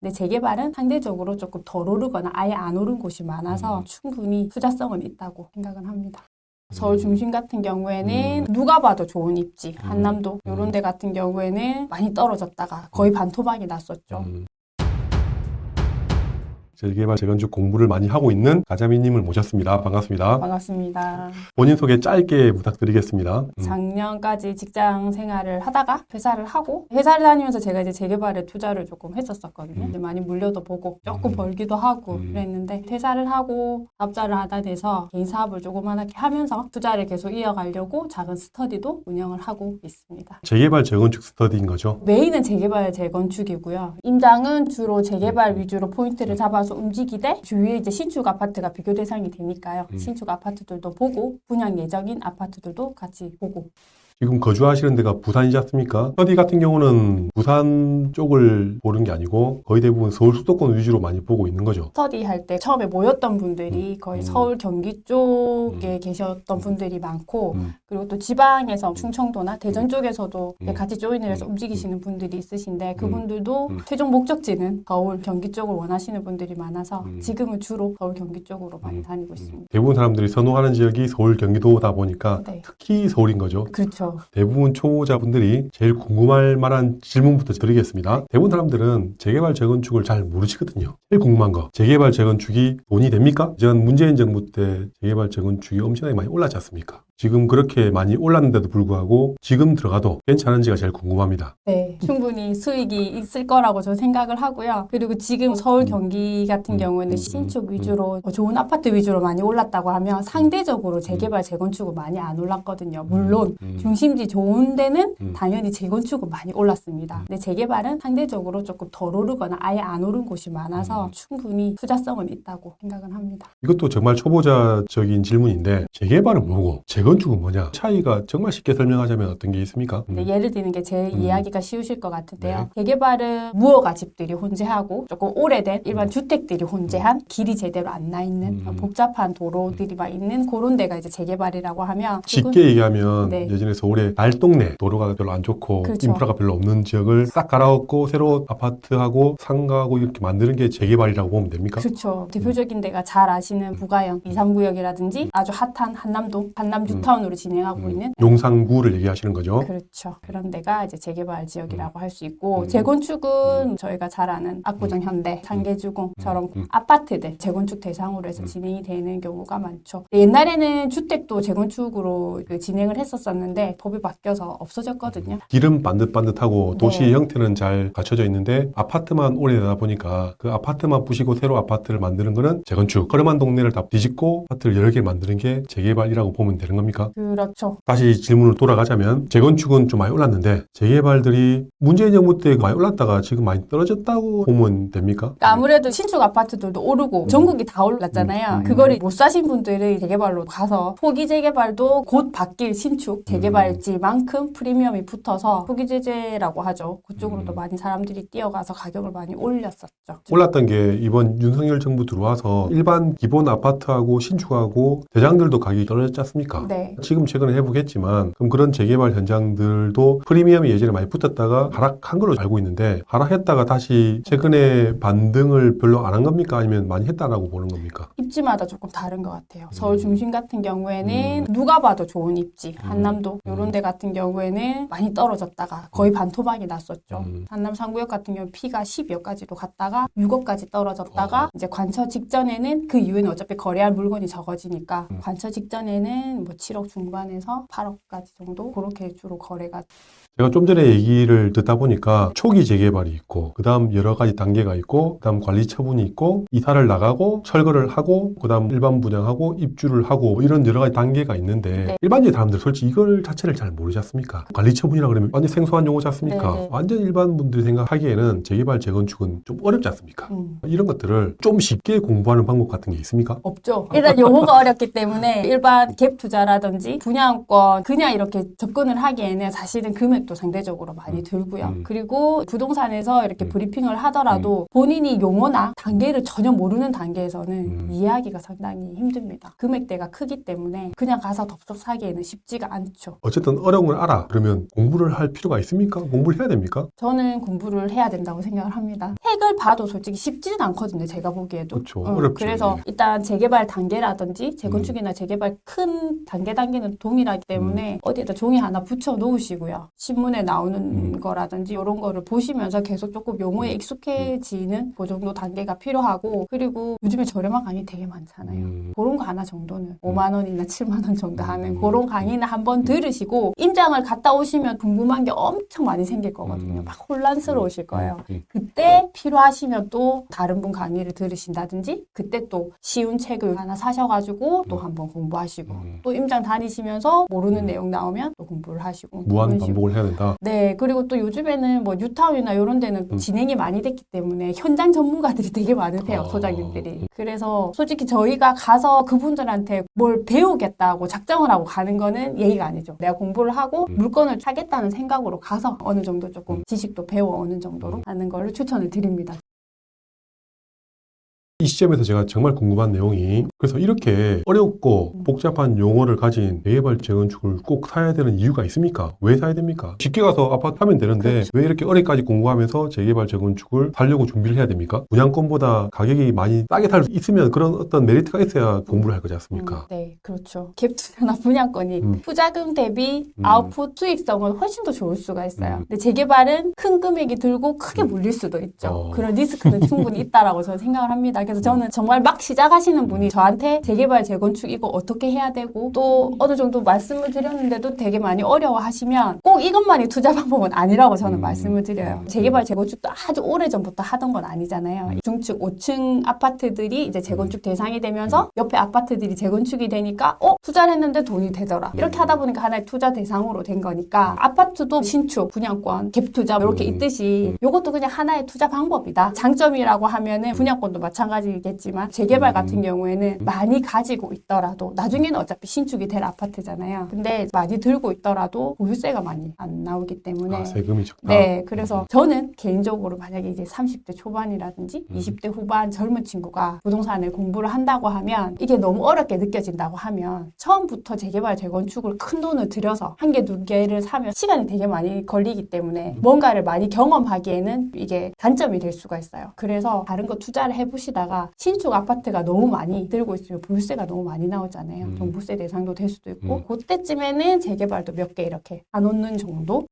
근데 재개발은 상대적으로 조금 덜 오르거나 아예 안 오른 곳이 많아서 충분히 투자성은 있다고 생각은 합니다. 서울 중심 같은 경우에는 누가 봐도 좋은 입지, 한남동 이런 데 같은 경우에는 많이 떨어졌다가 거의 반토막이 났었죠. 재개발, 재건축 공부를 많이 하고 있는 가자미님을 모셨습니다. 반갑습니다. 반갑습니다. 본인 소개 짧게 부탁드리겠습니다. 작년까지 직장 생활을 하다가 퇴사를 하고 회사를 다니면서 제가 이제 재개발에 투자를 조금 했었거든요. 이제 많이 물려도 보고 조금 벌기도 하고 그랬는데 퇴사를 하고 사업자를 하다 돼서 개인 사업을 조그만하게 하면서 투자를 계속 이어가려고 작은 스터디도 운영을 하고 있습니다. 재개발, 재건축 스터디인 거죠? 메인은 재개발, 재건축이고요. 임장은 주로 재개발 위주로 포인트를 잡아서 움직이되 주위에 이제 신축 아파트가 비교 대상이 되니까요. 신축 아파트들도 보고 분양 예정인 아파트들도 같이 보고. 지금 거주하시는 데가 부산이지 않습니까? 스터디 같은 경우는 부산 쪽을 보는 게 아니고 거의 대부분 서울 수도권 위주로 많이 보고 있는 거죠. 스터디 할 때 처음에 모였던 분들이 거의 서울 경기 쪽에 계셨던 분들이 많고 그리고 또 지방에서 충청도나 대전 쪽에서도 같이 조인을 해서 움직이시는 분들이 있으신데 그분들도 최종 목적지는 서울 경기 쪽을 원하시는 분들이 많아서 지금은 주로 서울 경기 쪽으로 많이 다니고 있습니다. 대부분 사람들이 선호하는 지역이 서울, 경기도다 보니까 네. 특히 서울인 거죠. 그렇죠. 대부분 초보자분들이 제일 궁금할 만한 질문부터 드리겠습니다. 대부분 사람들은 재개발, 재건축을 잘 모르시거든요. 제일 궁금한 거, 재개발, 재건축이 돈이 됩니까? 전 문재인 정부 때 재개발, 재건축이 엄청나게 많이 올랐지 않습니까? 지금 그렇게 많이 올랐는데도 불구하고 지금 들어가도 괜찮은지가 제일 궁금합니다. 네, 충분히 수익이 있을 거라고 저는 생각을 하고요. 그리고 지금 서울 경기 같은 경우에는 신축 위주로 좋은 아파트 위주로 많이 올랐다고 하면 상대적으로 재개발, 재건축은 많이 안 올랐거든요. 물론 중심지 좋은 데는 당연히 재건축은 많이 올랐습니다. 근데 재개발은 상대적으로 조금 덜 오르거나 아예 안 오른 곳이 많아서 충분히 투자성은 있다고 생각은 합니다. 이것도 정말 초보자적인 질문인데 재개발은 뭐고 재건축은 뭐냐? 차이가 정말 쉽게 설명하자면 어떤 게 있습니까? 근데 예를 드는 게 제 이야기가 쉬우실 것 같은데요. 재개발은 무허가 집들이 혼재하고 조금 오래된 일반 주택들이 혼재한 길이 제대로 안 나 있는 복잡한 도로들이 막 있는 그런 데가 이제 재개발이라고 하면 쉽게 얘기하면 네. 예전에 서울의 달동네 도로가 별로 안 좋고 그렇죠. 인프라가 별로 없는 지역을 싹 갈아엎고 새로 아파트하고 상가하고 이렇게 만드는 게 재개발이라고 보면 됩니까? 그렇죠. 대표적인 데가 잘 아시는 부가형 2, 3구역이라든지 아주 핫한 한남동, 한남 뉴타운으로 진행하고 있는 용산구를 얘기하시는 거죠. 그렇죠. 그런 데가 이제 재개발 지역이라고 할 수 있고 재건축은 저희가 잘 아는 압구정 현대, 상계주공처럼 아파트들 재건축 대상으로 해서 진행이 되는 경우가 많죠. 옛날에는 주택도 재건축으로 진행을 했었었는데 법이 바뀌어서 없어졌거든요. 길은 반듯반듯하고 도시 네. 형태는 잘 갖춰져 있는데 아파트만 오래되다 보니까 그 아파트만 부시고 새로 아파트를 만드는 거는 재건축. 허름한 동네를 다 뒤집고 아파트를 여러 개 만드는 게 재개발이라고 보면 되는 겁니까? 그렇죠. 다시 질문을 돌아가자면 재건축은 좀 많이 올랐는데 재개발들이 문재인 정부 때 많이 올랐다가 지금 많이 떨어졌다고 보면 됩니까? 그러니까 아무래도 신축 아파트들도 오르고 전국이 다 올랐잖아요. 그거를 못 사신 분들이 재개발로 가서 초기 재개발도 곧 바뀔 신축 재개발지만큼 프리미엄이 붙어서 초기 제재라고 하죠. 그쪽으로도 많이 사람들이 뛰어가서 가격을 많이 올렸었죠. 올랐던 게 이번 윤석열 정부 들어와서 일반 기본 아파트하고 신축하고 대장들도 가격이 떨어졌지 않습니까? 네. 지금 최근에 해보겠지만 그럼 그런 재개발 현장들도 프리미엄이 예전에 많이 붙었다가 하락한 걸로 알고 있는데 하락했다가 다시 최근에 반등을 별로 안 한 겁니까? 아니면 많이 했다라고 보는 겁니까? 입지마다 조금 다른 것 같아요. 서울 중심 같은 경우에는 누가 봐도 좋은 입지, 한남동 이런 데 같은 경우에는 많이 떨어졌다가 거의 반토막이 났었죠. 한남 3구역 같은 경우 피가 10여 가지도 갔다가 6억까지 떨어졌다가 이제 관처 직전에는 그 이후에는 어차피 거래할 물건이 적어지니까 관처 직전에는 뭐 7억 중반에서 8억까지 정도 그렇게 주로 거래가 제가 좀 전에 얘기를 듣다 보니까 초기 재개발이 있고 그 다음 여러 가지 단계가 있고 그 다음 관리 처분이 있고 이사를 나가고 철거를 하고 그 다음 일반 분양하고 입주를 하고 뭐 이런 여러 가지 단계가 있는데 네. 일반적인 사람들 솔직히 이걸 자체를 잘 모르지 않습니까? 관리 처분이라 그러면 완전 생소한 용어지 않습니까? 네, 네. 완전 일반 분들이 생각하기에는 재개발 재건축은 좀 어렵지 않습니까? 이런 것들을 좀 쉽게 공부하는 방법 같은 게 있습니까? 없죠. 일단 용어가 어렵기 때문에 일반 갭 투자라든지 분양권 그냥 이렇게 접근을 하기에는 사실은 금액 금액도 상대적으로 많이 들고요. 음. 그리고 부동산에서 이렇게 브리핑을 하더라도 본인이 용어나 단계를 전혀 모르는 단계에서는 이해하기가 상당히 힘듭니다. 금액대가 크기 때문에 그냥 가서 덥석 사기에는 쉽지가 않죠. 어쨌든 어려운 걸 알아. 그러면 공부를 할 필요가 있습니까? 공부를 해야 됩니까? 저는 공부를 해야 된다고 생각을 합니다. 책을 봐도 솔직히 쉽지는 않거든요. 제가 보기에도. 그렇죠. 어렵죠. 그래서 일단 재개발 단계라든지 재건축이나 재개발 큰 단계는 동일하기 때문에 어디에다 종이 하나 붙여 놓으시고요. 신문에 나오는 거라든지 이런 거를 보시면서 계속 조금 용어에 익숙해지는 그 정도 단계가 필요하고 그리고 요즘에 저렴한 강의 되게 많잖아요. 그런 거 하나 정도는 5만 원이나 7만 원 정도 하는 그런 강의는 한번 들으시고 임장을 갔다 오시면 궁금한 게 엄청 많이 생길 거거든요. 막 혼란스러우실 거예요. 그때 필요하시면 또 다른 분 강의를 들으신다든지 그때 또 쉬운 책을 하나 사셔가지고 또 한번 공부하시고 또 임장 다니시면서 모르는 내용 나오면 또 공부를 하시고 무한 그런 식으로. 반복을 해야 된다. 네, 그리고 또 요즘에는 뭐 뉴타운이나 이런 데는 진행이 많이 됐기 때문에 현장 전문가들이 되게 많으세요, 소장님들이. 그래서 솔직히 저희가 가서 그분들한테 뭘 배우겠다고 작정을 하고 가는 거는 예의가 아니죠. 내가 공부를 하고 물건을 사겠다는 생각으로 가서 어느 정도 조금 지식도 배워오는 정도로 하는 거를 추천을 드립니다. 이 시점에서 제가 정말 궁금한 내용이 그래서 이렇게 어렵고 복잡한 용어를 가진 재개발 재건축을 꼭 사야 되는 이유가 있습니까? 왜 사야 됩니까? 쉽게 가서 아파트 하면 되는데 그렇죠. 왜 이렇게 어렵게까지 공부하면서 재개발 재건축을 사려고 준비를 해야 됩니까? 분양권보다 가격이 많이 싸게 살 수 있으면 그런 어떤 메리트가 있어야 공부를 할 거지 않습니까? 네, 그렇죠. 갭 투자나 분양권이 투자금 대비 아웃풋 수익성은 훨씬 더 좋을 수가 있어요. 근데 재개발은 큰 금액이 들고 크게 물릴 수도 있죠. 그런 리스크는 충분히 있다라고 저는 생각을 합니다. 그래서 저는 정말 막 시작하시는 분이 저한테 재개발, 재건축 이거 어떻게 해야 되고 또 어느 정도 말씀을 드렸는데도 되게 많이 어려워하시면 꼭 이것만이 투자 방법은 아니라고 저는 말씀을 드려요. 재개발, 재건축도 아주 오래전부터 하던 건 아니잖아요. 중축 5층 아파트들이 이제 재건축 대상이 되면서 옆에 아파트들이 재건축이 되니까 투자를 했는데 돈이 되더라. 이렇게 하다 보니까 하나의 투자 대상으로 된 거니까 아파트도 신축, 분양권, 갭 투자 이렇게 있듯이 이것도 그냥 하나의 투자 방법이다. 장점이라고 하면은 분양권도 마찬가지겠지만 재개발 같은 경우에는 많이 가지고 있더라도 나중에는 어차피 신축이 될 아파트잖아요. 근데 많이 들고 있더라도 보유세가 많이 안 나오기 때문에 세금이 적다. 네, 그래서 저는 개인적으로 만약에 이제 30대 초반이라든지 20대 후반 젊은 친구가 부동산을 공부를 한다고 하면 이게 너무 어렵게 느껴진다고 하면 처음부터 재개발, 재건축을 큰 돈을 들여서 한 개, 두 개를 사면 시간이 되게 많이 걸리기 때문에 뭔가를 많이 경험하기에는 이게 단점이 될 수가 있어요. 그래서 다른 거 투자를 해보시다가 신축 아파트가 너무 많이 들고 있으면 보유세가 너무 많이 나오잖아요. 종부세 대상도 될 수도 있고 그때쯤에는 재개발도 몇 개 이렇게 안 놓는 정도?